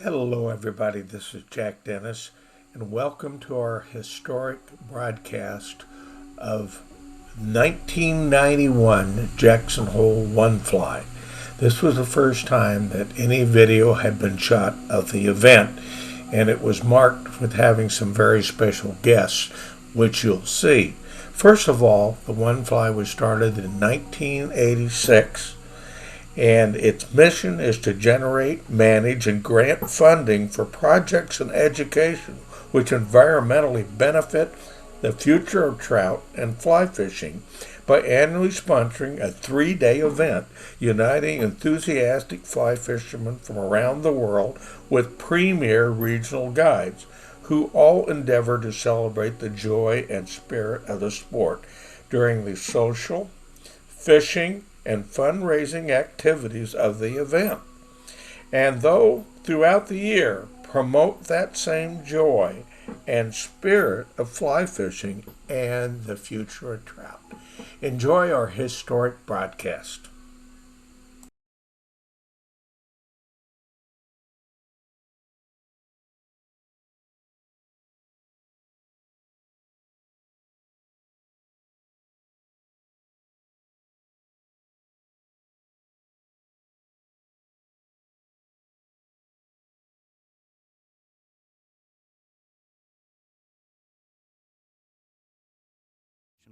Hello everybody, this is Jack Dennis, and welcome to our historic broadcast of 1991 Jackson Hole One Fly. This was the first time that any video had been shot of the event, and it was marked with having some very special guests, which you'll see. First of all, the One Fly was started in 1986. And its mission is to generate, manage, and grant funding for projects in education which environmentally benefit the future of trout and fly fishing by annually sponsoring a 3-day event uniting enthusiastic fly fishermen from around the world with premier regional guides who all endeavor to celebrate the joy and spirit of the sport during the social, fishing, and fundraising activities of the event. And though throughout the year promote that same joy and spirit of fly fishing and the future of trout. Enjoy our historic broadcast.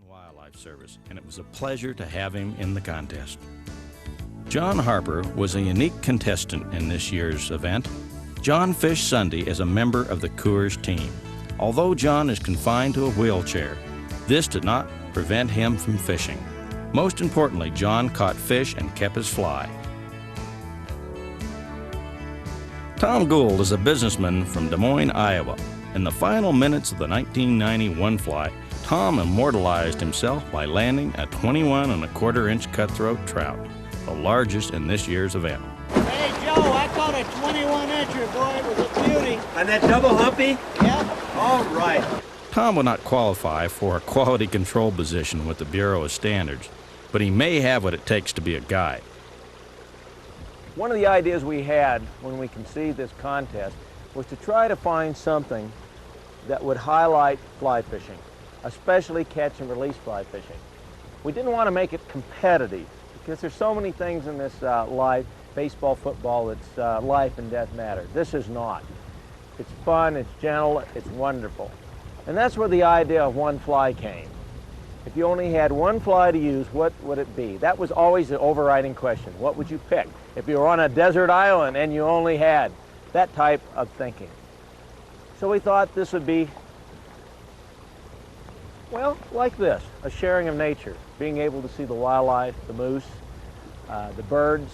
Wildlife Service, and it was a pleasure to have him in the contest. John Harper was a unique contestant in this year's event. John fished Sunday as a member of the Coors team. Although John is confined to a wheelchair, this did not prevent him from fishing. Most importantly, John caught fish and kept his fly. Tom Gould is a businessman from Des Moines, Iowa. In the final minutes of the 1991 fly, Tom immortalized himself by landing a 21 1/4 inch cutthroat trout, the largest in this year's event. Hey Joe, I caught a 21 incher, boy, it was a beauty. On that double humpy? Yep. All right. Tom would not qualify for a quality control position with the Bureau of Standards, but he may have what it takes to be a guide. One of the ideas we had when we conceived this contest was to try to find something that would highlight fly fishing, especially catch and release fly fishing. We didn't want to make it competitive because there's so many things in this life, baseball, football, it's life and death matter. This is not. It's fun, it's gentle, it's wonderful. And that's where the idea of one fly came. If you only had one fly to use, what would it be? That was always the overriding question. What would you pick? If you were on a desert island and you only had that type of thinking. So we thought this would be, well, like this, a sharing of nature, being able to see the wildlife, the moose, the birds,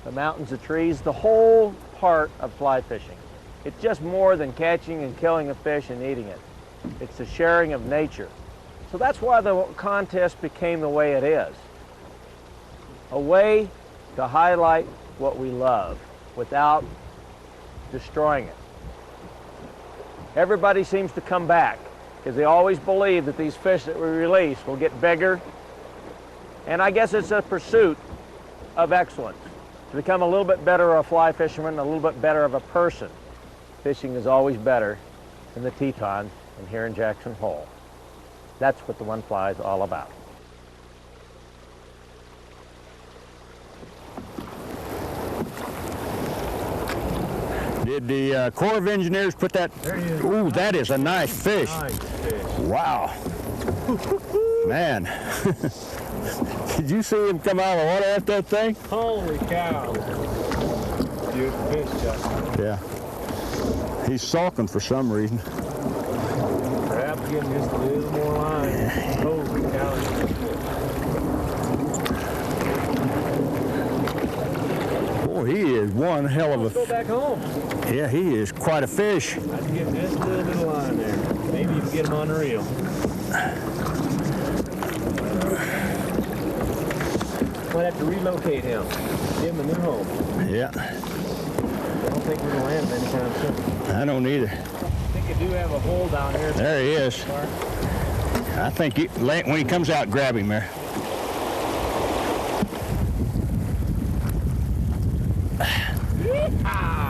the mountains, the trees, the whole part of fly fishing. It's just more than catching and killing a fish and eating it. It's the sharing of nature. So that's why the contest became the way it is. A way to highlight what we love without destroying it. Everybody seems to come back because they always believe that these fish that we release will get bigger. And I guess it's a pursuit of excellence, to become a little bit better of a fly fisherman, a little bit better of a person. Fishing is always better in the Tetons and here in Jackson Hole. That's what the One Fly is all about. Did the Corps of Engineers put that? There he is. Ooh, that is a nice fish. Nice fish. Wow. Man. Did you see him come out of the water at that thing? Holy cow. Beautiful fish, Chuck. Yeah. He's sulking for some reason. Perhaps getting just a little more line. Holy cow. Boy, he is one hell of Let's a... go back home. Yeah, he is quite a fish. I'd get just a little bit of line there. Maybe you can get him on the reel. Might have to relocate him. Give him a new home. Yeah. I don't think we're going to land him anytime soon. I don't either. I think you do have a hole down here. There he is. I think when he comes out, grab him there.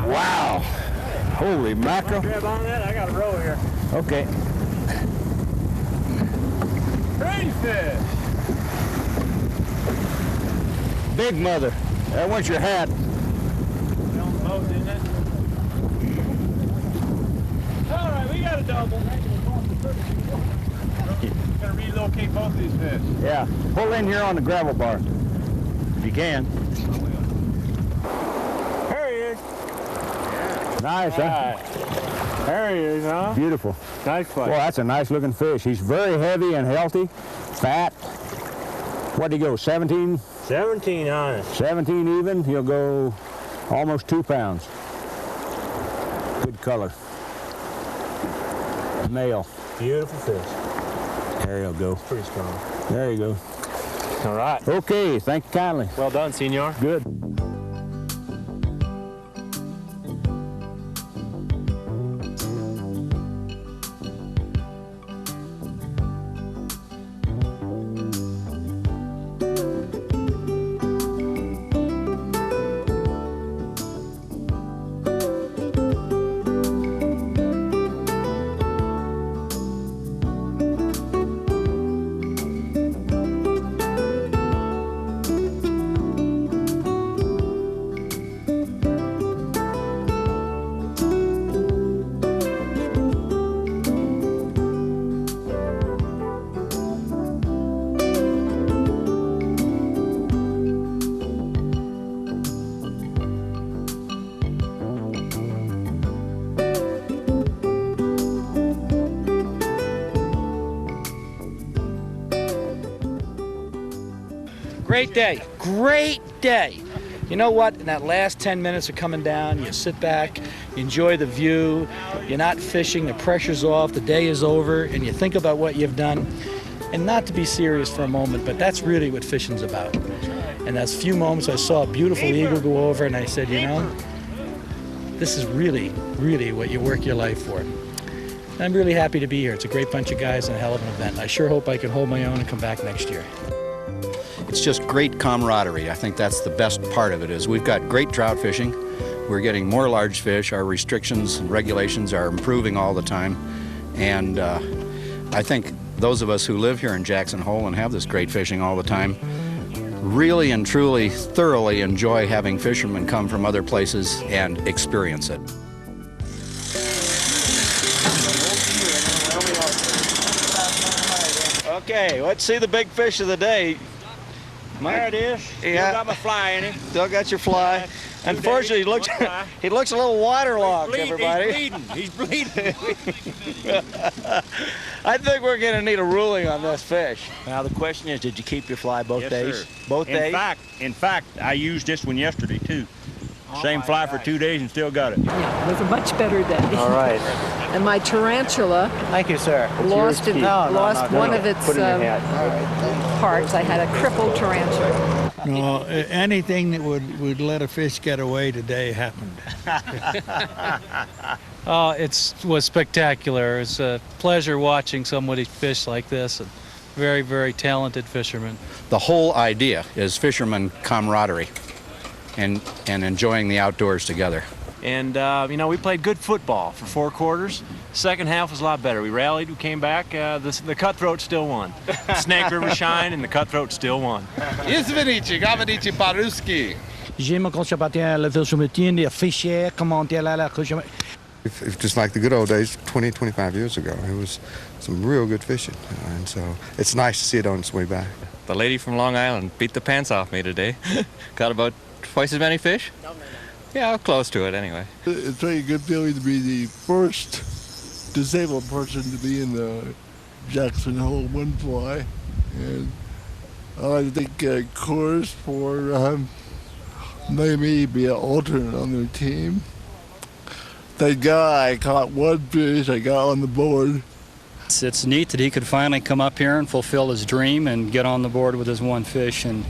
Wow. Holy mackerel. Grab on that, I got a row here. Okay. Pretty fish. Big mother. That went your hat. Don't boat, didn't it? All right, we got a double. Gotta relocate both these fish. Yeah. Pull in here on the gravel bar. If you can. There he is. Nice, huh? Right. There he is, huh? Beautiful. Nice fight. Well, that's a nice looking fish. He's very heavy and healthy, fat. What'd he go, 17? 17 on it. 17 even. He'll go almost 2 pounds. Good color. Male. Beautiful fish. There you go. Pretty strong. There you go. All right. Okay, thank you kindly. Well done, senor. Good. Great day, great day. You know what, in that last 10 minutes of coming down, you sit back, you enjoy the view, you're not fishing, the pressure's off, the day is over, and you think about what you've done. And not to be serious for a moment, but that's really what fishing's about. And those few moments I saw a beautiful eagle go over and I said, you know, this is really, really what you work your life for. And I'm really happy to be here. It's a great bunch of guys and a hell of an event. I sure hope I can hold my own and come back next year. It's just great camaraderie. I think that's the best part of it is we've got great trout fishing. We're getting more large fish. Our restrictions and regulations are improving all the time. And I think those of us who live here in Jackson Hole and have this great fishing all the time really and truly, thoroughly enjoy having fishermen come from other places and experience it. Okay, let's see the big fish of the day. There it is. Yeah. Still got my fly in it. Still got your fly. Unfortunately, he looks a little waterlogged, everybody. He's bleeding. I think we're going to need a ruling on this fish. Now, the question is, did you keep your fly both days? Sir. Both days? In fact, I used this one yesterday, too. Same fly for 2 days and still got it. Yeah, it was a much better day. All right. And my tarantula Thank you, sir. lost one of its Put it in your hat. parts. I had a crippled tarantula. No, anything that would let a fish get away today happened. It was spectacular. It's a pleasure watching somebody fish like this. A very, very talented fisherman. The whole idea is fisherman camaraderie and enjoying the outdoors together. And, you know, we played good football for 4 quarters. Second half was a lot better. We rallied, we came back. The Cutthroat still won. Snake River Shine and the Cutthroat still won. J'aime quand je partais à la ville sur le tien, des fichiers, commenter là, Just like the good old days, 20, 25 years ago. It was some real good fishing. And so it's nice to see it on its way back. The lady from Long Island beat the pants off me today. Got about twice as many fish? Yeah, close to it anyway. It's a very good feeling to be the first disabled person to be in the Jackson Hole one fly. And I think a course for maybe be an alternate on their team. Thank God I caught one fish I got on the board. It's neat that he could finally come up here and fulfill his dream and get on the board with his one fish and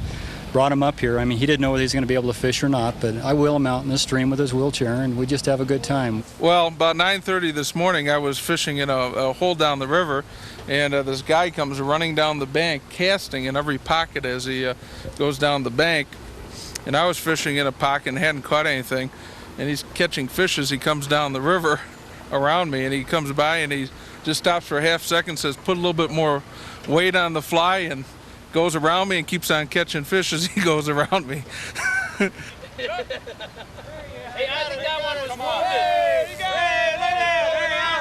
brought him up here. I mean, he didn't know whether he was going to be able to fish or not, but I wheel him out in the stream with his wheelchair and we just have a good time. Well, about 9:30 this morning, I was fishing in a hole down the river, and this guy comes running down the bank, casting in every pocket as he goes down the bank. And I was fishing in a pocket and hadn't caught anything. and he's catching fish as he comes down the river around me, and he comes by and he just stops for a half second, says, put a little bit more weight on the fly, and goes around me and keeps on catching fish as he goes around me. Hey, I think that one was wounded. You got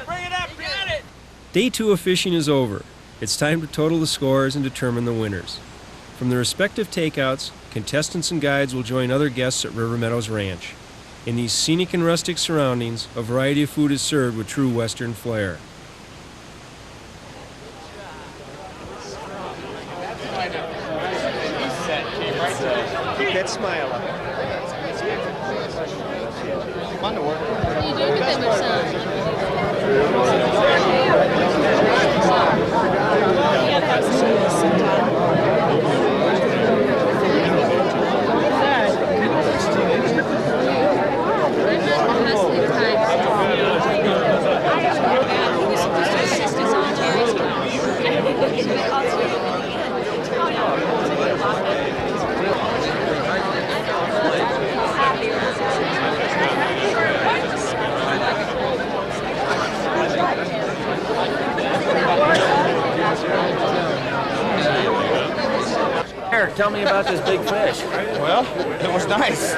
it. Bring it up. You got it. Day 2 of fishing is over. It's time to total the scores and determine the winners. From the respective takeouts, contestants and guides will join other guests at River Meadows Ranch. In these scenic and rustic surroundings, a variety of food is served with true Western flair. Keep that smile up. Fun to work with. You do give them your Eric, tell me about this big fish. Well, it was nice.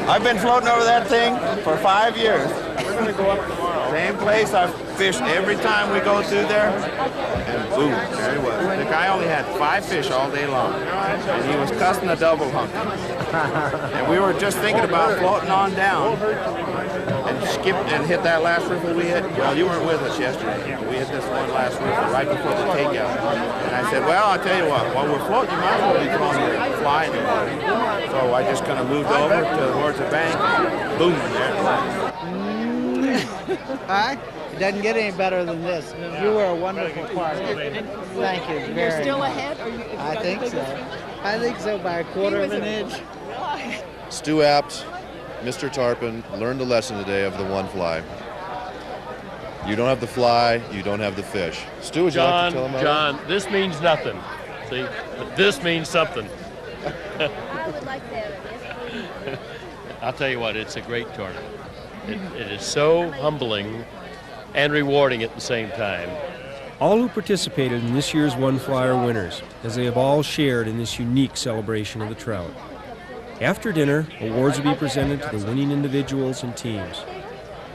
I've been floating over that thing for 5 years. We're going to go up tomorrow. Same place I've fished every time we go through there. And boom, there he was. The guy only had 5 fish all day long. And he was cussing a double hump. And we were just thinking about floating on down and skip and hit that last riffle we hit. Well, you weren't with us yesterday. We hit this one last riffle right before the takeout. And I said, well, I'll tell you what, while we're floating, you might as well be throwing your fly in the water. So I just kind of moved over towards the bank. Boom, there it was. It doesn't get any better than this. You were a wonderful partner. Thank you very You're still much. ahead? I think so. I think so by a quarter of an inch. Stu Apte, Mr. Tarpon, learned a lesson today of the one fly. You don't have the fly, you don't have the fish. Stu, would you like to tell him about John, this means nothing. See, but this means something. I would like that. I'll tell you what, it's a great tournament. It is so humbling and rewarding at the same time. All who participated in this year's One Fly are winners, as they have all shared in this unique celebration of the trout. After dinner, awards will be presented to the winning individuals and teams.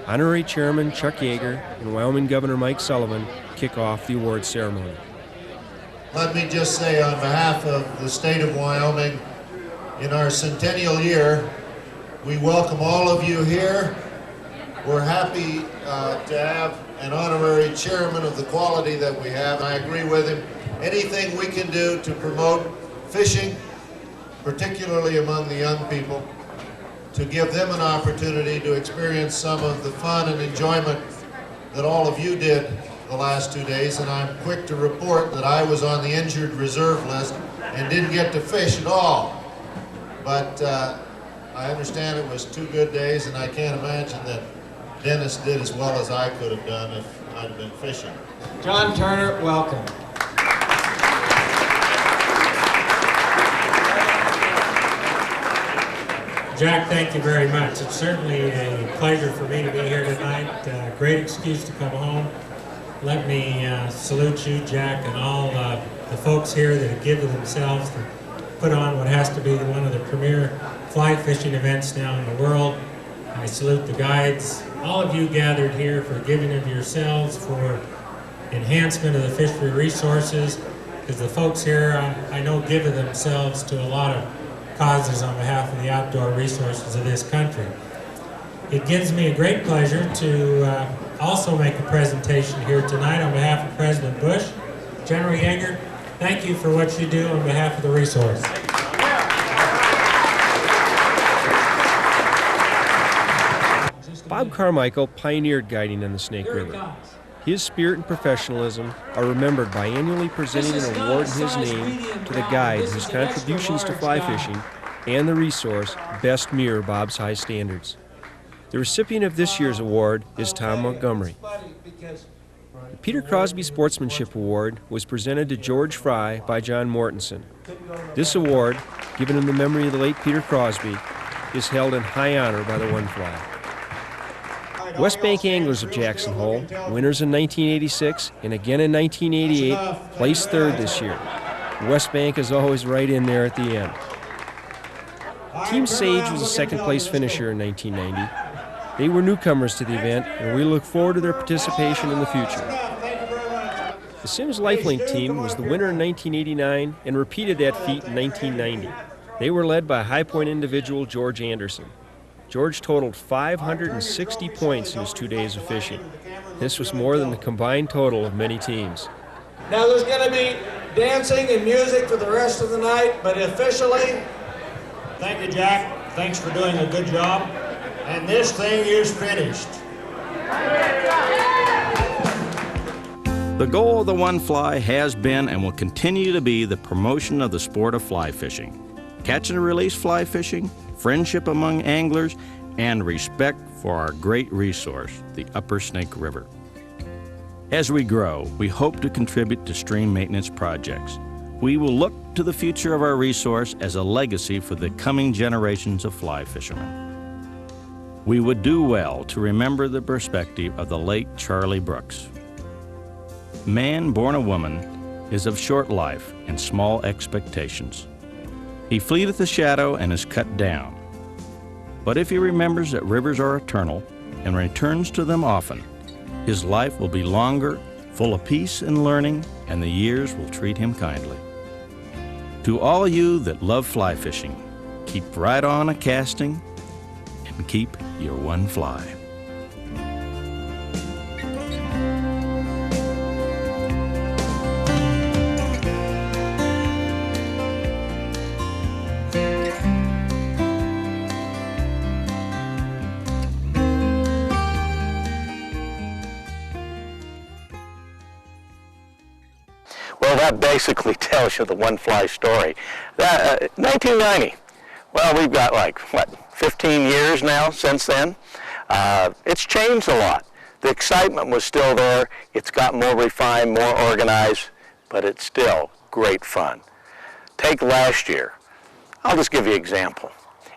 Honorary Chairman Chuck Yeager and Wyoming Governor Mike Sullivan kick off the award ceremony. Let me just say on behalf of the state of Wyoming, in our centennial year, we welcome all of you here. We're happy to have an honorary chairman of the quality that we have. I agree with him. Anything we can do to promote fishing, particularly among the young people, to give them an opportunity to experience some of the fun and enjoyment that all of you did the last 2 days. And I'm quick to report that I was on the injured reserve list and didn't get to fish at all. But I understand it was 2 good days, and I can't imagine that Dennis did as well as I could have done if I'd have been fishing. John Turner, welcome. Jack, thank you very much. It's certainly a pleasure for me to be here tonight. Great excuse to come home. Let me salute you, Jack, and all the folks here that have given themselves to put on what has to be one of the premier fly fishing events now in the world. I salute the guides, all of you gathered here for giving of yourselves for enhancement of the fishery resources, because the folks here I know give of themselves to a lot of causes on behalf of the outdoor resources of this country. It gives me a great pleasure to also make a presentation here tonight on behalf of President Bush. General Yeager, thank you for what you do on behalf of the resource. Bob Carmichael pioneered guiding on the Snake River. His spirit and professionalism are remembered by annually presenting an award in his name to the guide whose contributions to fly fishing and the resource best mirror Bob's high standards. The recipient of this year's award is Tom Montgomery. The Peter Crosby Sportsmanship Award was presented to George Fry by John Mortensen. This award, given in the memory of the late Peter Crosby, is held in high honor by the One Fly. West Bank Anglers of Jackson Hole, winners in 1986 and again in 1988, placed third this year. West Bank is always right in there at the end. Team Sage was a second-place finisher in 1990. They were newcomers to the event, and we look forward to their participation in the future. The Sims Lifelink team was the winner in 1989 and repeated that feat in 1990. They were led by High Point individual George Anderson. George totaled 560 points in his 2 days of fishing. This was more than the combined total of many teams. Now there's going to be dancing and music for the rest of the night, but officially, thank you, Jack. Thanks for doing a good job. And this thing is finished. The goal of the One Fly has been and will continue to be the promotion of the sport of fly fishing. Catch and release fly fishing, friendship among anglers, and respect for our great resource, the Upper Snake River. As we grow, we hope to contribute to stream maintenance projects. We will look to the future of our resource as a legacy for the coming generations of fly fishermen. We would do well to remember the perspective of the late Charlie Brooks. Man born a woman is of short life and small expectations. He fleeteth the shadow and is cut down. But if he remembers that rivers are eternal and returns to them often, his life will be longer, full of peace and learning, and the years will treat him kindly. To all you that love fly fishing, keep right on a casting and keep your one fly. Well, that basically tells you the one fly story. 1990. Well, we've got like, 15 years now since then. It's changed a lot. The excitement was still there. It's got more refined, more organized, but it's still great fun. Take last year. I'll just give you an example.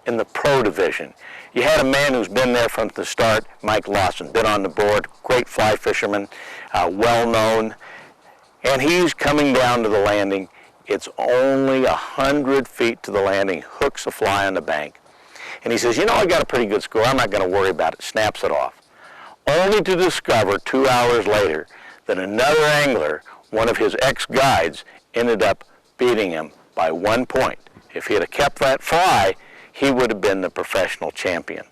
In the pro division, you had a man who's been there from the start, Mike Lawson, been on the board, great fly fisherman, well-known, and he's coming down to the landing. It's only 100 feet to the landing, hooks a fly on the bank. And he says, you know, I got a pretty good score, I'm not going to worry about it, snaps it off. Only to discover 2 hours later that another angler, one of his ex-guides, ended up beating him by 1 point. If he had kept that fly, he would have been the professional champion.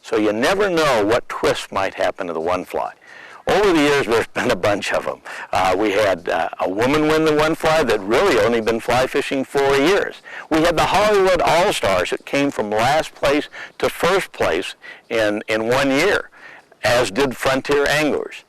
So you never know what twist might happen to the one fly. Over the years, there's been a bunch of them. We had a woman win the one fly that really only been fly fishing 4 years. We had the Hollywood All-Stars that came from last place to first place in 1 year, as did Frontier Anglers.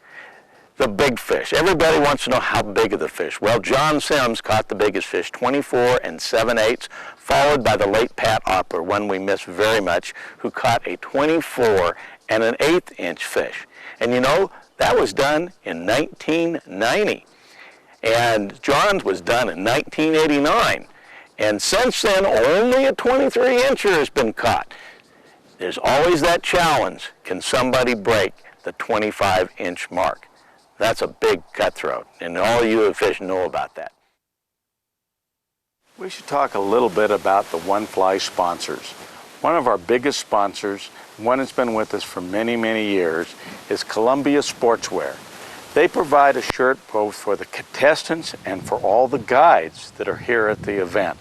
The big fish. Everybody wants to know how big are the fish. Well, John Sims caught the biggest fish, 24 7/8, followed by the late Pat Opler, one we miss very much, who caught a 24 1/8 inch fish. And you know, that was done in 1990. And John's was done in 1989. And since then, only a 23-incher has been caught. There's always that challenge. Can somebody break the 25-inch mark? That's a big cutthroat, and all you who fish know about that. We should talk a little bit about the One Fly sponsors. One of our biggest sponsors, one that's been with us for many, many years, is Columbia Sportswear. They provide a shirt both for the contestants and for all the guides that are here at the event.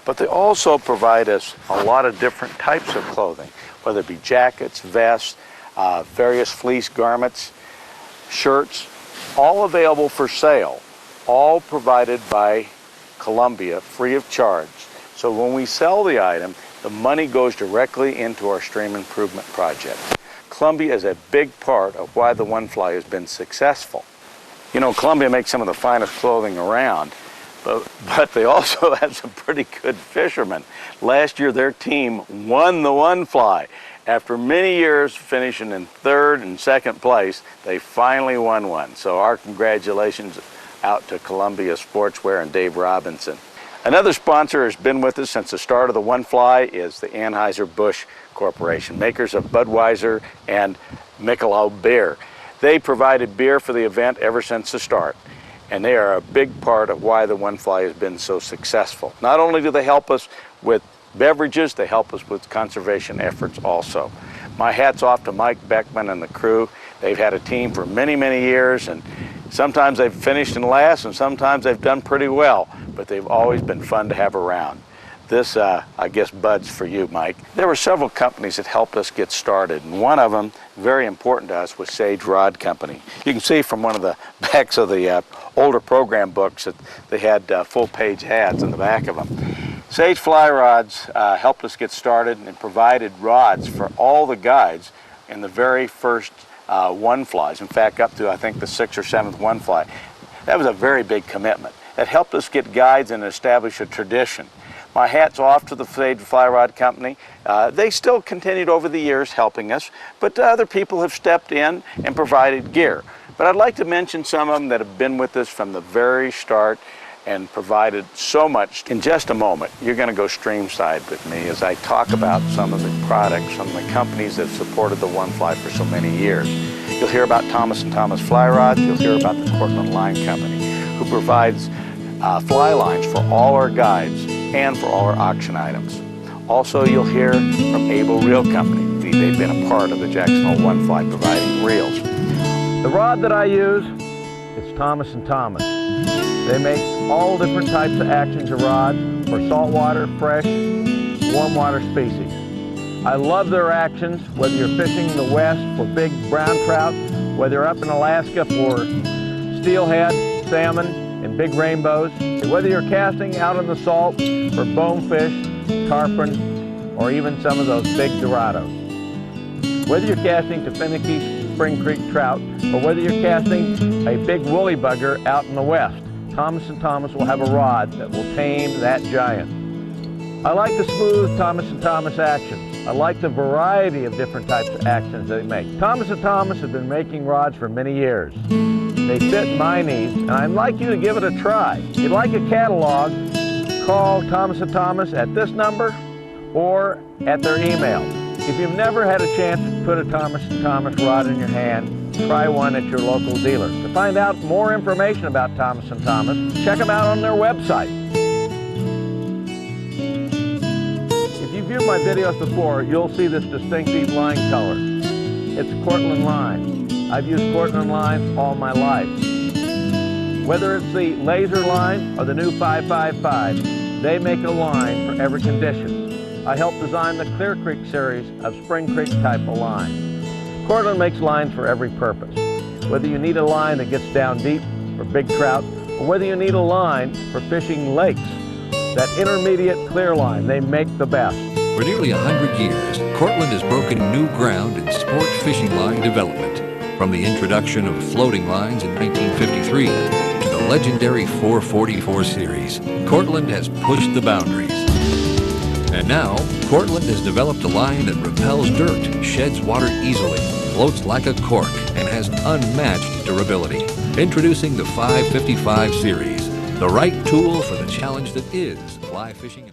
But they also provide us a lot of different types of clothing, whether it be jackets, vests, various fleece garments, shirts, all available for sale, all provided by Columbia free of charge. So when we sell the item, the money goes directly into our stream improvement project. Columbia is a big part of why the One Fly has been successful. You know, Columbia makes some of the finest clothing around, but they also have some pretty good fishermen. Last year, their team won the One Fly. After many years finishing in 3rd and 2nd place, they finally won one. So our congratulations out to Columbia Sportswear and Dave Robinson. Another sponsor has been with us since the start of the One Fly is the Anheuser-Busch Corporation, makers of Budweiser and Michelob beer. They provided beer for the event ever since the start, and they are a big part of why the One Fly has been so successful. Not only do they help us with beverages, they help us with conservation efforts also. My hat's off to Mike Beckman and the crew. They've had a team for many, many years, and sometimes they've finished in last and sometimes they've done pretty well, but they've always been fun to have around. This, I guess, Bud's for you, Mike. There were several companies that helped us get started, and one of them, very important to us, was Sage Rod Company. You can see from one of the backs of the older program books that they had full-page ads in the back of them. Sage Fly Rods helped us get started and provided rods for all the guides in the very first One Flies. In fact, up to, I think, the 6th or 7th One Fly. That was a very big commitment. That helped us get guides and establish a tradition. My hat's off to the Sage Fly Rod Company. They still continued over the years helping us, but other people have stepped in and provided gear. But I'd like to mention some of them that have been with us from the very start and provided so much. In just a moment, you're going to go streamside with me as I talk about some of the products from the companies that have supported the One Fly for so many years. You'll hear about Thomas & Thomas Fly Rods. You'll hear about the Cortland Line Company, who provides fly lines for all our guides and for all our auction items. Also, you'll hear from Able Reel Company. They've been a part of the Jackson Hole One Fly providing reels. The rod that I use is Thomas & Thomas. They make all different types of actions of rods for saltwater, fresh, warm water species. I love their actions, whether you're fishing in the west for big brown trout, whether you're up in Alaska for steelhead, salmon, and big rainbows, whether you're casting out in the salt for bonefish, tarpon, or even some of those big dorados. Whether you're casting to finicky Spring Creek trout, or whether you're casting a big woolly bugger out in the west, Thomas & Thomas will have a rod that will tame that giant. I like the smooth Thomas & Thomas actions. I like the variety of different types of actions they make. Thomas & Thomas have been making rods for many years. They fit my needs, and I'd like you to give it a try. If you'd like a catalog, call Thomas & Thomas at this number or at their email. If you've never had a chance to put a Thomas & Thomas rod in your hand, try one at your local dealer. To find out more information about Thomas & Thomas, check them out on their website. If you've viewed my videos before, you'll see this distinctive line color. It's Cortland line. I've used Cortland lines all my life. Whether it's the laser line or the new 555, they make a line for every condition. I helped design the Clear Creek series of Spring Creek type of lines. Cortland makes lines for every purpose. Whether you need a line that gets down deep for big trout, or whether you need a line for fishing lakes, that intermediate clear line, they make the best. For nearly 100 years, Cortland has broken new ground in sport fishing line development. From the introduction of floating lines in 1953 to the legendary 444 series, Cortland has pushed the boundaries. And now, Cortland has developed a line that repels dirt, sheds water easily, floats like a cork, and has unmatched durability. Introducing the 555 series, the right tool for the challenge that is fly fishing.